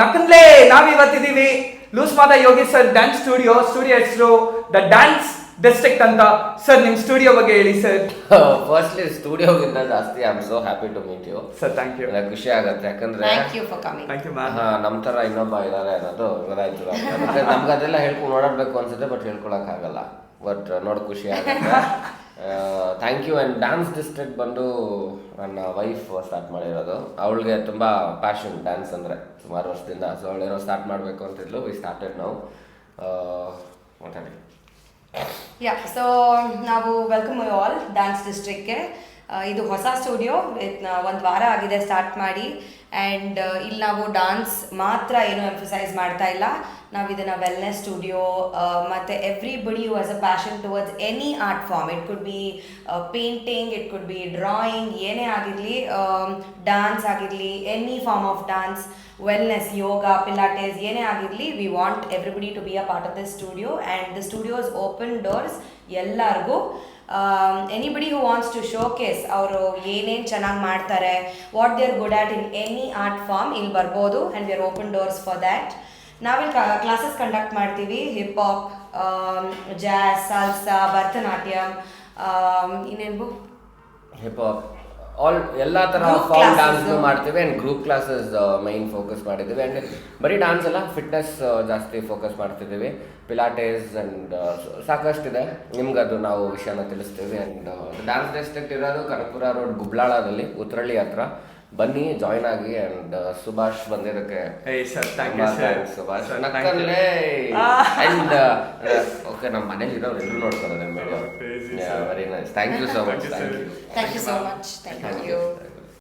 ನಕನ್ಲೆ ನಾವಿವತ್ತಿದೀವಿ Loose Mada Yogi sir dance studio ಹೆಸರು the dance district ಅಂತ. ಸರ್ ನಿಮ್ ಸ್ಟುಡಿಯೋ ಬಗ್ಗೆ ಹೇಳಿ ಸರ್. ಫಸ್ಟ್ಲಿ ಸ್ಟುಡಿಯೋಗಿಂತ ಜಾಸ್ತಿ I am so happy to meet you sir. Thank you. ಖುಷಿ ಆಗುತ್ತೆ ಯಾಕಂದ್ರೆ ಥ್ಯಾಂಕ್ ಯು ಮ್ಯಾಮ್. ನಮ್ಮ ತರ ಇನ್ನೊಬ್ಬ ಇದ್ದಾರೆ ಅನ್ನೋದು ಗೊತ್ತಾಯ್ತು ನಮ್ಗೆ ಅದೆಲ್ಲ ಹೇಳ್ಕೊಂಡು ಓಡಾಡ್ಬೇಕು ಅನ್ಸುತ್ತೆ, ಬಟ್ ಹೇಳ್ಕೊಳಕ್ ಆಗಲ್ಲ. ಬಟ್ ನೋಡೋಕೆ ಖುಷಿ ಆಗುತ್ತೆ. Thank you. And dance district ಬಂದು ನನ್ನ ವೈಫ್ ಸ್ಟಾರ್ಟ್ ಮಾಡಿರೋದು. ಅವಳಿಗೆ ತುಂಬ ಪ್ಯಾಷನ್ ಡ್ಯಾನ್ಸ್ ಅಂದರೆ ಸುಮಾರು ವರ್ಷದಿಂದ. ಸೊ ಅವಳೇನೋ ಸ್ಟಾರ್ಟ್ ಮಾಡಬೇಕು ಅಂತಿದ್ಲು. ವಿ ಸ್ಟಾರ್ಟೆಡ್ ನಾವು ಮಾತಾಡಿ. ಸೊ ನಾವು ವೆಲ್ಕಮ್ ಯು ಆಲ್ ಡ್ಯಾನ್ಸ್ ಡಿಸ್ಟ್ರಿಕ್ಟ್ಗೆ. ಇದು ಹೊಸ ಸ್ಟುಡಿಯೋ, ಒಂದು ವಾರ ಆಗಿದೆ ಸ್ಟಾರ್ಟ್ ಮಾಡಿ. ಆ್ಯಂಡ್ ಇಲ್ಲಿ ನಾವು ಡಾನ್ಸ್ ಮಾತ್ರ ಏನು ಎಂಫಸೈಸ್ ಮಾಡ್ತಾ ಇಲ್ಲ. ನಾವು ಇದನ್ನು ವೆಲ್ನೆಸ್ ಸ್ಟುಡಿಯೋ ಮತ್ತು everybody who has a passion towards any art form. It could be painting, it could be drawing, ಏನೇ ಆಗಿರಲಿ, ಡ್ಯಾನ್ಸ್ ಆಗಿರಲಿ, any form of dance, wellness, yoga, pilates, ಏನೇ ಆಗಿರಲಿ, we want everybody to be a part of this studio. And the studios open doors ಎಲ್ಲರಿಗೂ. Anybody who wants to showcase ಅವರು ಏನೇನು ಚೆನ್ನಾಗಿ ಮಾಡ್ತಾರೆ, what they are good at in any art form, ಇಲ್ಲಿ ಬರ್ಬೋದು. And we are open doors for that. ನಾವಿಲ್ಲಿ classes conduct ಮಾಡ್ತೀವಿ. Hip hop, jazz, salsa, Bharatanatyam, ಇನ್ನೇನು ಹಿಪ್ ಹಾಪ್, ಆಲ್ ಎಲ್ಲ ಥರ ಫಾರ್ಮ್ ಡ್ಯಾನ್ಸ್ನು ಮಾಡ್ತೀವಿ. And group classes main focus ಮಾಡಿದ್ದೀವಿ. ಆ್ಯಂಡ್ ಬರೀ ಡ್ಯಾನ್ಸ್ ಅಲ್ಲ, ಫಿಟ್ನೆಸ್ ಜಾಸ್ತಿ ಫೋಕಸ್ ಮಾಡ್ತಿದ್ದೀವಿ. ಪಿಲಾಟೆಸ್ ಆ್ಯಂಡ್ ಸಾಕಷ್ಟಿದೆ. ನಿಮ್ಗೆ ಅದು ನಾವು ವಿಷಯನ ತಿಳಿಸ್ತೀವಿ. ಆ್ಯಂಡ್ ಡ್ಯಾನ್ಸ್ ಡಿಸ್ಟ್ರಿಕ್ಟ್ ಇರೋದು ಕನಕಪುರ ರೋಡ್, ಗುಬ್ಲಾಳದಲ್ಲಿ, ಉತ್ರಳ್ಳಿ ಹತ್ರ. ಬನ್ನಿ, ಜಾಯ್ನ್ ಆಗಿ. ಆ್ಯಂಡ್ ಸುಭಾಷ್ ಬಂದಿದ್ದಕ್ಕೆ ಸುಭಾಷ್ ನಕ್ಕಲ್ಲೇ. ಆ್ಯಂಡ್ ಓಕೆ, ನಮ್ಮ ಮನೇಲಿ ಇರೋರು ಎಲ್ಲರೂ ನೋಡ್ತಾರೆ ನಮ್ಮ video. Very nice. Thank you so much. Thank you so much. Thank you.